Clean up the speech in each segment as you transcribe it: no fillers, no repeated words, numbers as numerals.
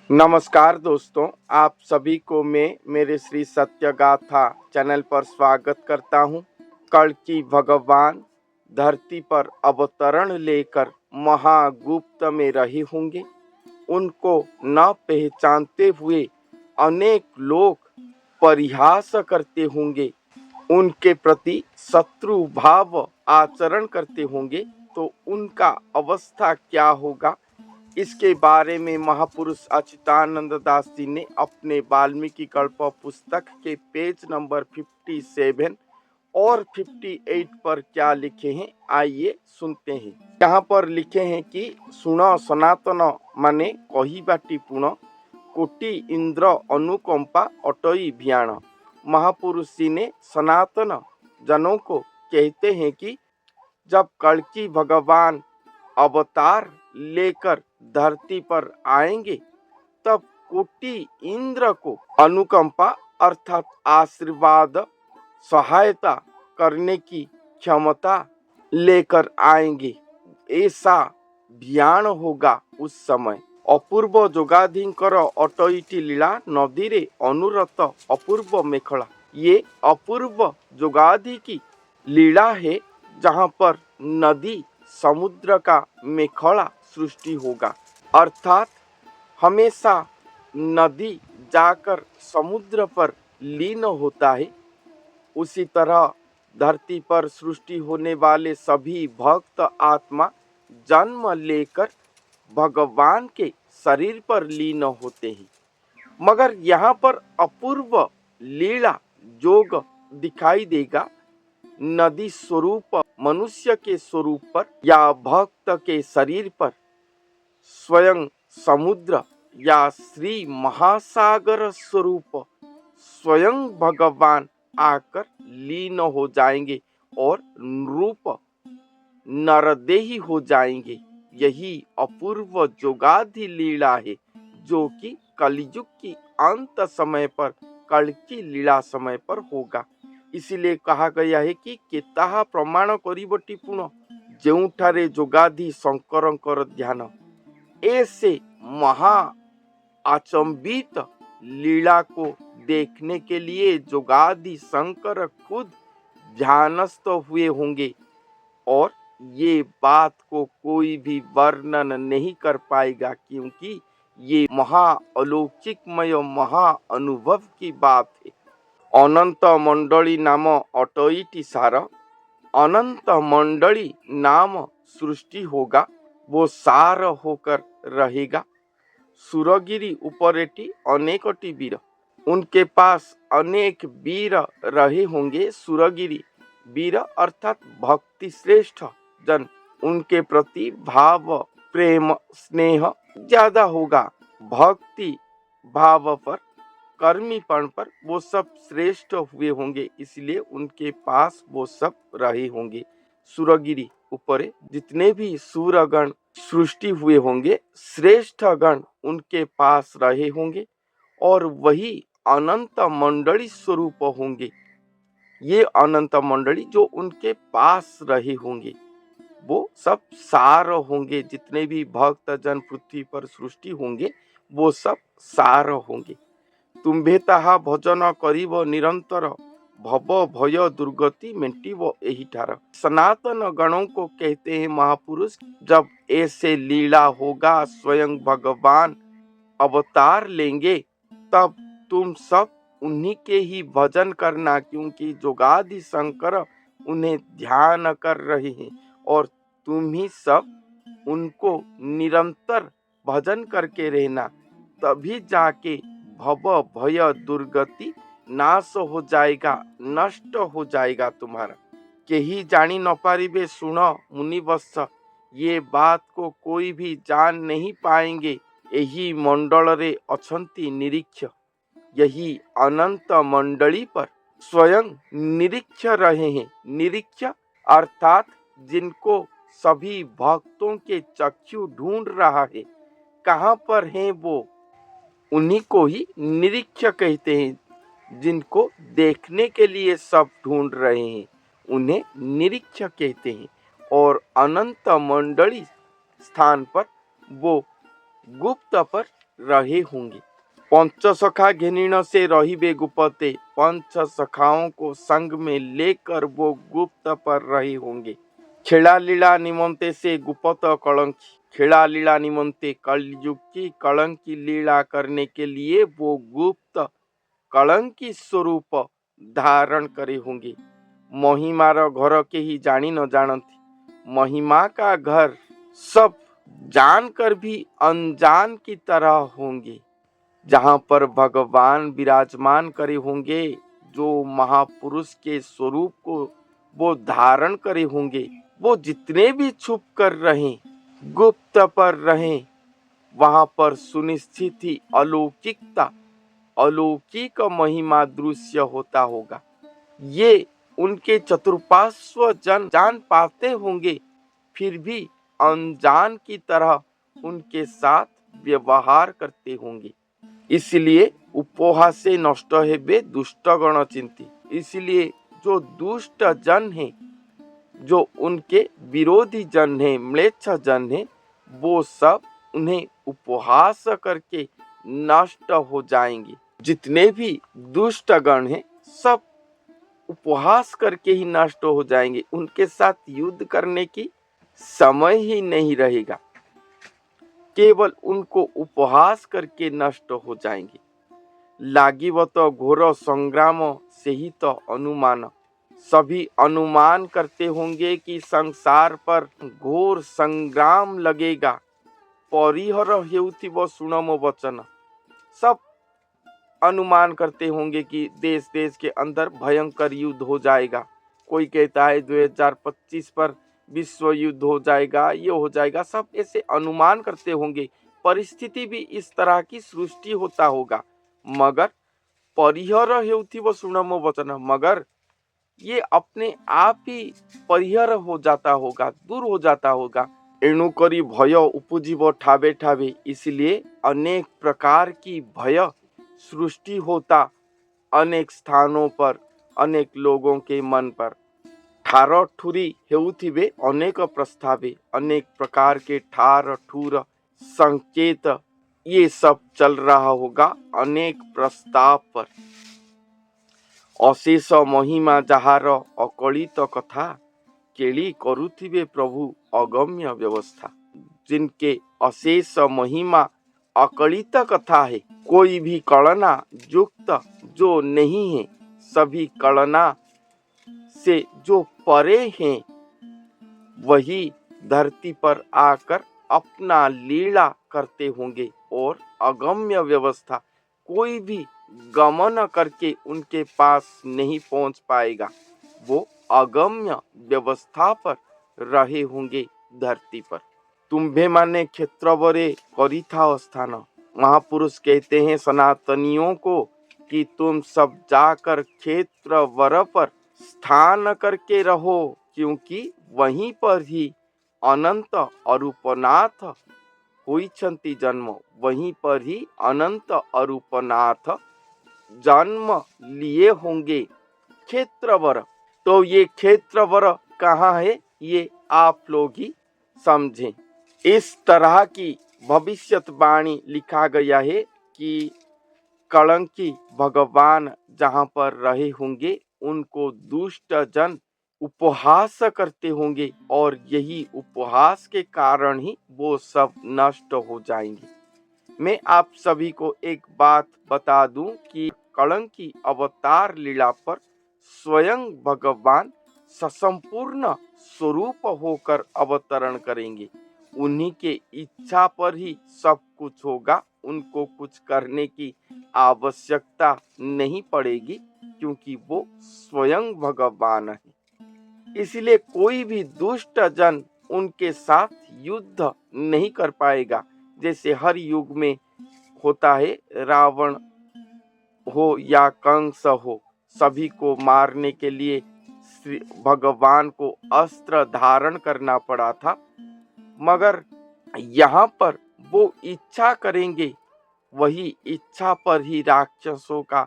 नमस्कार दोस्तों, आप सभी को मैं मेरे श्री सत्य गाथा चैनल पर स्वागत करता हूँ। कल्कि भगवान धरती पर अवतरण लेकर महागुप्त में रहे होंगे। उनको न पहचानते हुए अनेक लोग परिहास करते होंगे, उनके प्रति शत्रु भाव आचरण करते होंगे, तो उनका अवस्था क्या होगा, इसके बारे में महापुरुष अच्युतानंद दास जी ने अपने वाल्मीकि कल्प पुस्तक के पेज नंबर 57 और 58 पर क्या लिखे हैं, आइए सुनते हैं। यहाँ पर लिखे हैं कि सुन सनातन माने कही बाटी पुण, कोटि इंद्र अनुकंपा अटई भियाण। महापुरुष जी ने सनातन जनों को कहते हैं कि जब कल्कि भगवान अवतार लेकर धरती पर आएंगे, तब कोटि इंद्र को अनुकंपा अर्थात आशीर्वाद सहायता करने की क्षमता लेकर आएंगे। ऐसा भियान होगा उस समय। अपूर्व जोगाधीकर अटईटी लीला नदी रे अनुरत अपूर्व मेखला। ये अपूर्व जोगाधि की लीला है, जहाँ पर नदी समुद्र का मेखला सृष्टि होगा। अर्थात हमेशा नदी जाकर समुद्र पर लीन होता है, उसी तरह धरती पर सृष्टि होने वाले सभी भक्त आत्मा जन्म लेकर भगवान के शरीर पर लीन होते हैं। मगर यहाँ पर अपूर्व लीला जोग दिखाई देगा। नदी स्वरूप मनुष्य के स्वरूप पर या भक्त के शरीर पर स्वयं समुद्र या श्री महासागर स्वरूप स्वयं भगवान आकर लीन हो जाएंगे और रूप नरदेही हो जाएंगे। यही अपूर्व जोगाधि लीला है, जो कि कलयुग की अंत समय पर कल्कि लीला समय पर होगा। इसीलिए कहा गया है कि केताहा प्रमाण करिबटी पुण, जेउठारे जोगाधि शंकरंकर ध्यान। ऐसे महा अचंबित लीला को देखने के लिए जोगाधि शंकर खुद ध्यानस्थ हुए होंगे, और ये बात को कोई भी वर्णन नहीं कर पाएगा, क्योंकि ये महा अलौकिकमय महा अनुभव की बात है। अनंत मंडली नाम अटईटी सार। अनंत मंडली नाम सृष्टि होगा, वो सार होकर रहेगा। सुरगिरी उपरेटी अनेकटी वीर, उनके पास अनेक वीर रहे होंगे। सुरगिरी वीर अर्थात भक्ति श्रेष्ठ जन, उनके प्रति भाव प्रेम स्नेह ज्यादा होगा। भक्ति भाव पर कर्मीपण पर वो सब श्रेष्ठ हुए होंगे, इसलिए उनके पास वो सब रहे होंगे। सुरगिरी ऊपर जितने भी सूरगण सृष्टि हुए होंगे, श्रेष्ठ गण उनके पास रहे होंगे, और वही अनंत मंडली स्वरूप होंगे। ये अनंत मंडली जो उनके पास रहे होंगे, वो सब सार होंगे। जितने भी भक्त जन पृथ्वी पर सृष्टि होंगे, वो सब सार होंगे। तुम्भे ताहा भजन करिब निरंतर, भव भय दुर्गति मेंटिब एही ठार। सनातन गणों को कहते हैं महापुरुष, जब ऐसे लीला होगा, स्वयं भगवान अवतार लेंगे, तब तुम सब उन्हीं के ही भजन करना, क्योंकि जोगाधि शंकर उन्हें ध्यान कर रहे हैं, और तुम ही सब उनको निरंतर भजन करके रहना। तभी जाके भव भय दुर्गति नाश हो जाएगा, नष्ट हो जाएगा तुम्हारा। केही जानी न पारिबे सुन मुनि वत्स, ये बात को कोई भी जान नहीं पाएंगे। यही मंडल रे अछंती निरीक्ष, यही अनंत मंडली पर स्वयं निरीक्ष रहे हैं। निरीक्ष अर्थात जिनको सभी भक्तों के चक्षु ढूंढ रहा है, कहाँ पर हैं वो, उन्हीं को ही निरीक्ष कहते हैं। जिनको देखने के लिए सब ढूंढ रहे हैं, उन्हें निरीक्ष कहते हैं। और अनंत मंडली स्थान पर वो गुप्त पर रहे होंगे। पंच सखा घिनिण से रहिबे गुप्ते, पंच सखाओं को संग में लेकर वो गुप्त पर रहे होंगे। खेला लीला निमंते से गुप्त कलंकी, खेला लीला निमंते कलयुग की कलंकी लीला करने के लिए वो गुप्त कलंकी स्वरूप धारण करे होंगे। महिमार घर के ही जानी न जानती, महिमा का घर सब जानकर भी अनजान की तरह होंगे। जहां पर भगवान विराजमान करे होंगे, जो महापुरुष के स्वरूप को वो धारण करे होंगे, वो जितने भी छुप कर रहें, गुप्त पर रहें, वहां पर सुनिश्चित ही अलौकिकता, अलौकिक महिमा दृश्य होता होगा। ये उनके चतुर्पार्श्व जन जान पाते होंगे, फिर भी अनजान की तरह उनके साथ व्यवहार करते होंगे। इसलिए उपहासे नष्ट हेबे दुष्ट गण चिंती, इसलिए जो दुष्ट जन है, जो उनके विरोधी जन है, म्लेच्छ जन है, वो सब उन्हें उपहास करके नष्ट हो जाएंगे। जितने भी दुष्ट गण हैं, सब उपहास करके ही नष्ट हो जाएंगे। उनके साथ युद्ध करने की समय ही नहीं रहेगा, केवल उनको उपहास करके नष्ट हो जाएंगे। लागिवत घोर संग्राम से ही तो अनुमान, सभी अनुमान करते होंगे कि संसार पर घोर संग्राम लगेगा। परिहर हेउथिब सुणम वचन, सब अनुमान करते होंगे कि देश देश के अंदर भयंकर युद्ध हो जाएगा। कोई कहता है 2025 पर विश्व युद्ध हो जाएगा, ये हो जाएगा, सब ऐसे अनुमान करते होंगे। परिस्थिति भी इस तरह की सृष्टि होता होगा। मगर परिहर हेउथिब सुणम वचन, मगर ये अपने आप ही परिहर हो जाता होगा, दूर हो जाता होगा। एणुकरी भय उपजीव ठावे ठावे, इसलिए अनेक प्रकार की भय सृष्टि होता अनेक स्थानों पर, अनेक लोगों के मन पर। ठार ठुरी हेउथिबे अनेक प्रस्तावे, अनेक प्रकार के ठार ठुर संकेत ये सब चल रहा होगा अनेक प्रस्ताव पर। अशेष महिमा जहार अकलित कथा, केली करुथिबे प्रभु अगम्य व्यवस्था। जिनके अशेष महिमा अकलित कथा है, कोई भी कलना युक्त जो नहीं है, सभी कलना से जो परे हैं, वही धरती पर आकर अपना लीला करते होंगे। और अगम्य व्यवस्था, कोई भी गमन करके उनके पास नहीं पहुंच पाएगा। वो अगम्य व्यवस्था पर रहे होंगे धरती पर। तुम्भे माने क्षेत्रवरे करिथा स्थान, महापुरुष कहते हैं सनातनियों को कि तुम सब जाकर क्षेत्र वर पर स्थान करके रहो, क्योंकि वहीं पर ही अनंत अरूपनाथ होइछन्ति जन्म, वहीं पर ही अनंत अरूपनाथ जन्म लिए होंगे। क्षेत्रवर, तो ये क्षेत्रवर कहाँ है, ये आप लोग ही समझें। इस तरह की भविष्यवाणी लिखा गया है कि कलंकी भगवान जहां पर रहे होंगे, उनको दुष्ट जन उपहास करते होंगे, और यही उपहास के कारण ही वो सब नष्ट हो जाएंगे। मैं आप सभी को एक बात बता दूं कि कलंकी अवतार लीला पर स्वयं भगवान ससंपूर्ण स्वरूप होकर अवतरण करेंगे। उन्हीं के इच्छा पर ही सब कुछ होगा, उनको कुछ करने की आवश्यकता नहीं पड़ेगी, क्योंकि वो स्वयं भगवान है। इसलिए कोई भी दुष्ट जन उनके साथ युद्ध नहीं कर पाएगा। जैसे हर युग में होता है, रावण हो या कंस हो, सभी को मारने के लिए भगवान को अस्त्र धारण करना पड़ा था। मगर यहाँ पर वो इच्छा करेंगे, वही इच्छा पर ही राक्षसों का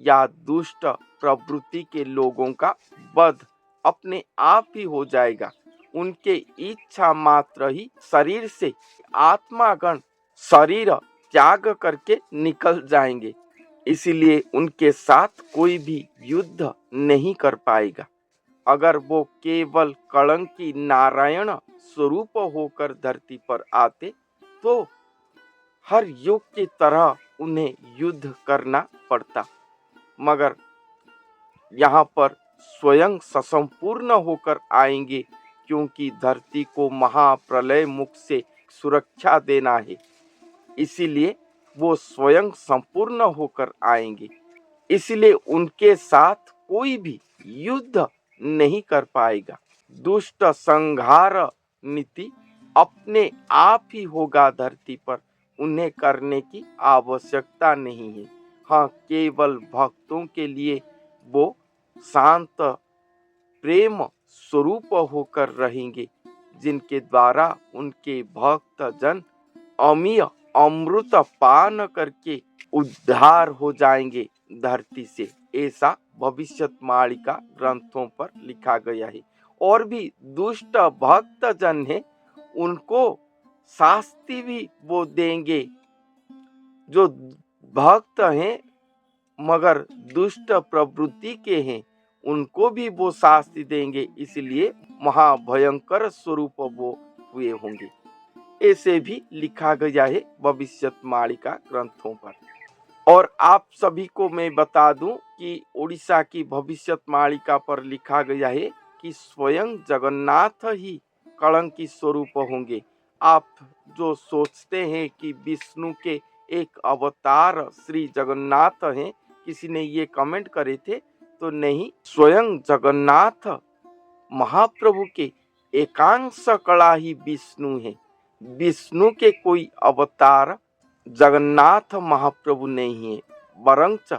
या दुष्ट प्रवृत्ति के लोगों का वध अपने आप ही हो जाएगा। उनके इच्छा मात्र ही शरीर से आत्मागण शरीर त्याग करके निकल जाएंगे। इसीलिए उनके साथ कोई भी युद्ध नहीं कर पाएगा। अगर वो केवल कलंकी नारायण स्वरूप होकर धरती पर आते तो हर युग की तरह उन्हें युद्ध करना पड़ता, मगर यहाँ पर स्वयं ससंपूर्ण होकर आएंगे, क्योंकि धरती को महाप्रलय मुख से सुरक्षा देना है। इसीलिए वो स्वयं संपूर्ण होकर आएंगे। इसलिए उनके साथ कोई भी युद्ध नहीं कर पाएगा। दुष्ट संहार नीति अपने आप ही होगा धरती पर, उन्हें करने की आवश्यकता नहीं है। हाँ, केवल भक्तों के लिए वो शांत प्रेम स्वरूप होकर रहेंगे, जिनके द्वारा उनके भक्त जन अमीय अमृत पान करके उद्धार हो जाएंगे धरती से। ऐसा भविष्यवाणी ग्रंथों पर लिखा गया है। और भी दुष्ट भक्त जन है, उनको शास्ति भी वो देंगे। जो भक्त हैं मगर दुष्ट प्रवृत्ति के हैं, उनको भी वो शास्ति देंगे। इसलिए महाभयंकर स्वरूप वो हुए होंगे। ऐसे भी लिखा गया है भविष्यवाणी ग्रंथों पर। और आप सभी को मैं बता दूं कि उड़ीसा की भविष्यवाणी पर लिखा गया है कि स्वयं जगन्नाथ ही कलंकी स्वरूप होंगे। आप जो सोचते हैं कि विष्णु के एक अवतार श्री जगन्नाथ हैं, किसी ने ये कमेंट करे थे, तो नहीं, स्वयं जगन्नाथ महाप्रभु के एकांश कला ही विष्णु है। विष्णु के कोई अवतार जगन्नाथ महाप्रभु नहीं है, वरंच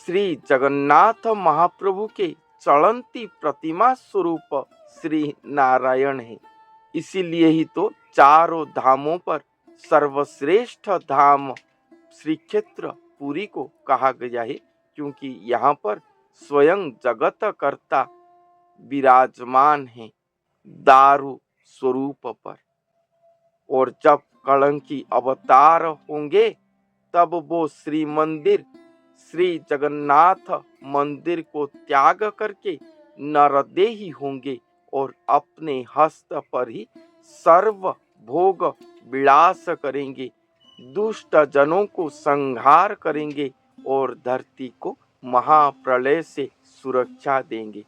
श्री जगन्नाथ महाप्रभु के चलंती प्रतिमा स्वरूप श्री नारायण है। इसीलिए ही तो चारों धामों पर सर्वश्रेष्ठ धाम श्री क्षेत्र पुरी को कहा गया है, क्योंकि यहाँ पर स्वयं जगत कर्ता विराजमान है दारू स्वरूप पर। और जब कलंकी अवतार होंगे तब वो श्री मंदिर श्री जगन्नाथ मंदिर को त्याग करके नरदेही होंगे और अपने हस्त पर ही सर्व भोग विलास करेंगे, दुष्ट जनों को संहार करेंगे और धरती को महाप्रलय से सुरक्षा देंगे।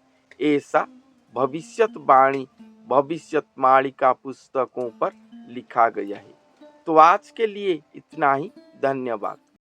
ऐसा भविष्यवाणी पुस्तकों पर लिखा गया है। तो आज के लिए इतना ही। धन्यवाद।